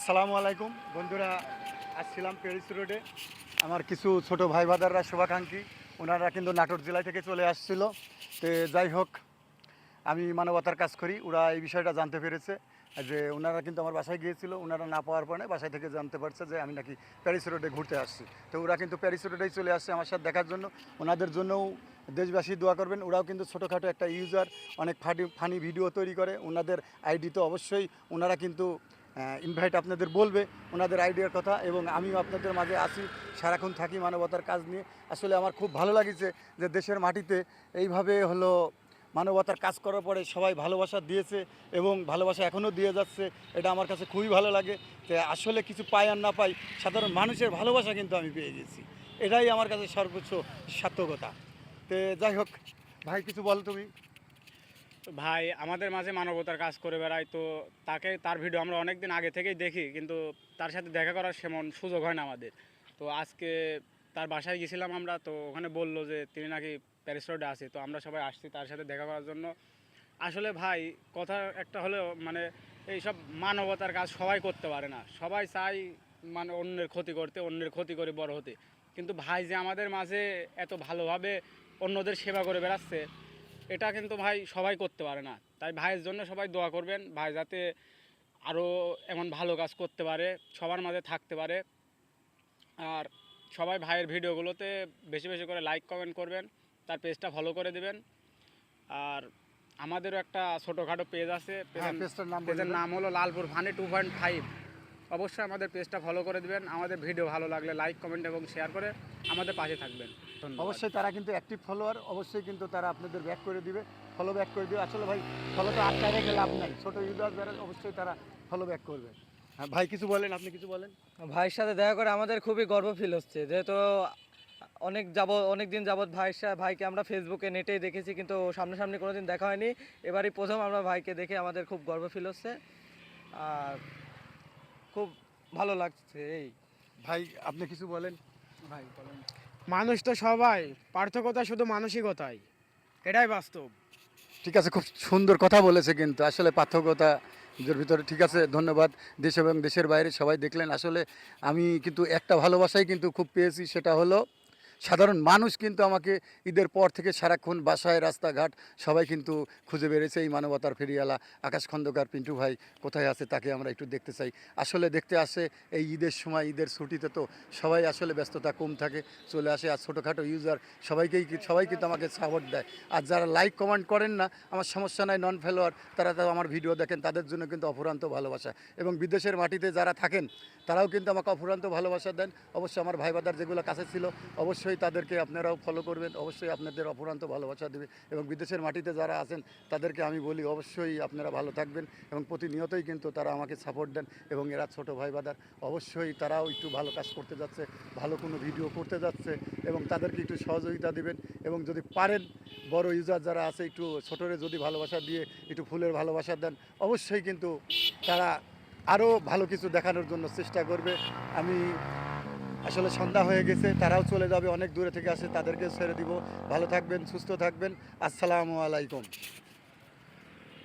আসসালামু আলাইকুম বন্ধুরা, আসছিলাম প্যারিস রোডে। আমার কিছু ছোট ভাই বাদাররা শুভাকাঙ্ক্ষী, ওনারা কিন্তু নাটোর জেলা থেকে চলে আসছিল। তো যাই হোক, আমি মানবতার কাজ করি, ওরা এই বিষয়টা জানতে পেরেছে যে ওনারা কিন্তু আমার বাসায় গিয়েছিল, ওনারা না পাওয়ার পরে বাসায় থেকে জানতে পারছে যে আমি নাকি প্যারিস রোডে ঘুরতে আসছি। তো ওরা কিন্তু প্যারিস রোডেই চলে আসছে আমার সাথে দেখার জন্য। ওনাদের জন্যও দেশবাসী দোয়া করবেন। ওরাও কিন্তু ছোটোখাটো একটা ইউজার, অনেক ফানি ভিডিও তৈরি করে। ওনাদের আইডি তো অবশ্যই ওনারা কিন্তু ইনভাইট আপনাদের বলবে ওনাদের আইডিয়ার কথা, এবং আমিও আপনাদের মাঝে আসি, সারাক্ষণ থাকি মানবতার কাজ নিয়ে। আসলে আমার খুব ভালো লাগছে যে দেশের মাটিতে এইভাবে হলো মানবতার কাজ করার পরে সবাই ভালোবাসা দিয়েছে এবং ভালোবাসা এখনও দিয়ে যাচ্ছে। এটা আমার কাছে খুবই ভালো লাগে যে আসলে কিছু পাই আর না পাই, সাধারণ মানুষের ভালোবাসা কিন্তু আমি পেয়ে গেছি। এটাই আমার কাছে সর্বোচ্চ সার্থকতা। তো যাই হোক, ভাই কিছু বল তুমি। ভাই আমাদের মাঝে মানবতার কাজ করে বেড়ায়, তো তার ভিডিও আমরা অনেক দিন আগে থেকেই দেখি, কিন্তু তার সাথে দেখা করার সেমন সুযোগ হয় না আমাদের। তো আজকে তার বাসায় গেছিলাম আমরা, তো ওখানে বললো যে তিনি নাকি প্যারিস রোডে আছে, তো আমরা সবাই আসছি তার সাথে দেখা করার জন্য। আসলে ভাই কথা একটা হলেও মানে এইসব মানবতার কাজ সবাই করতে পারে না, সবাই চাই মানে অন্যের ক্ষতি করতে, অন্যের ক্ষতি করে বড় হতে। কিন্তু ভাই যে আমাদের মাঝে এত ভালোভাবে অন্যদের সেবা করে বেড়াচ্ছে, এটা কিন্তু ভাই সবাই করতে পারে না। তাই ভাইয়ের জন্য সবাই দোয়া করবেন, ভাই যাতে আরও এমন ভালো কাজ করতে পারে, সবার মাঝে থাকতে পারে। আর সবাই ভাইয়ের ভিডিওগুলোতে বেশি বেশি করে লাইক কমেন্ট করবেন, তার পেজটা ফলো করে দেবেন। আর আমাদেরও একটা ছোটোখাটো পেজ আছে, পেজের নাম হলো লালপুর ফানি 2.5। অবশ্যই আমাদের পেজটা ফলো করে দেবেন। আমাদের ভিডিও ভালো লাগলে লাইক কমেন্ট এবং শেয়ার করে আমাদের পাশে থাকবেন। অবশ্যই তারা কিন্তু অ্যাক্টিভ ফলোয়ার, অবশ্যই কিন্তু তারা আপনাদের ব্যাক করে দিবে, ফলো ব্যাক করে দিবে। আসলে ভাই ফলো তো আটকায় রেখে লাভ নাই, ছোটো ইউজার যারা অবশ্যই তারা ফলো ব্যাক করবে। হ্যাঁ ভাই কিছু বলেন, আপনি কিছু বলেন। ভাইয়ের সাথে দেখা করে আমাদের খুবই গর্ব ফিল হচ্ছে, যেহেতু অনেক দিন যাবৎ ভাইকে আমরা ফেসবুকে নেটেই দেখেছি, কিন্তু সামনাসামনি কোনোদিন দেখা হয়নি। এবারই প্রথম আমরা ভাইকে দেখে আমাদের খুব গর্ব ফিল হচ্ছে আর খুব ভালো লাগছে। এই ভাই আপনি কিছু বলেন। ভাই বলেন। মানুষ তো সবাই, পার্থক্যতা শুধু মানসিকতাই, এটাই বাস্তব। ঠিক আছে, খুব সুন্দর কথা বলেছে, কিন্তু আসলে পার্থক্যতা এর ভিতরে ঠিক আছে। ধন্যবাদ। দেশ এবং দেশের বাইরে সবাই দেখলেন। আসলে আমি কিন্তু একটা ভালোবাসাই কিন্তু খুব পেয়েছি, সেটা হলো সাধারণ মানুষ কিন্তু আমাকে ঈদের পর থেকে সারাক্ষণ বাসায় রাস্তাঘাট সবাই কিন্তু খুঁজে বেড়েছে। এই মানবতার ফেরিওয়ালা আকাশ খন্দকার পিন্টু ভাই কোথায় আছে, তাকে আমরা একটু দেখতে চাই। আসলে দেখতে আসে এই ঈদের সময়, ঈদের ছুটিতে তো সবাই আসলে ব্যস্ততা কম থাকে, চলে আসে। আর ছোটোখাটো ইউজার সবাই কিন্তু আমাকে সাপোর্ট দেয়। আর যারা লাইক কমেন্ট করেন না, আমার সমস্যা নাই, নন ফলোয়ার, তারা তো আমার ভিডিও দেখেন, তাদের জন্য কিন্তু অফুরান্ত ভালোবাসা। এবং বিদেশের মাটিতে যারা থাকেন তারাও কিন্তু আমাকে অফুরান্ত ভালোবাসা দেন। অবশ্যই আমার ভাই বাদার যেগুলো কাছে ছিল, অবশ্যই তাদেরকে আপনারাও ফলো করবেন, অবশ্যই আপনাদের অফুরান্ত ভালোবাসা দেবে। এবং বিদেশের মাটিতে যারা আছেন তাদেরকে আমি বলি অবশ্যই আপনারা ভালো থাকবেন, এবং প্রতিনিয়তই কিন্তু তারা আমাকে সাপোর্ট দেন। এবং এরা ছোট ভাই বাদার, অবশ্যই তারাও একটু ভালো কাজ করতে যাচ্ছে, ভালো কোনো ভিডিও করতে যাচ্ছে, এবং তাদেরকে একটু সহযোগিতা দিবেন। এবং যদি পারেন বড় ইউজার যারা আছে, একটু ছোটরে যদি ভালোবাসা দিয়ে একটু ফুলের ভালোবাসা দেন, অবশ্যই কিন্তু তারা আরও ভালো কিছু দেখানোর জন্য চেষ্টা করবে। আমি আসলে সন্ধ্যা হয়ে গেছে, তারাও চলে যাবে, অনেক দূরে থেকে আসে, তাদেরকে ছেড়ে দিব। ভালো থাকবেন, সুস্থ থাকবেন। আসসালামু আলাইকুম।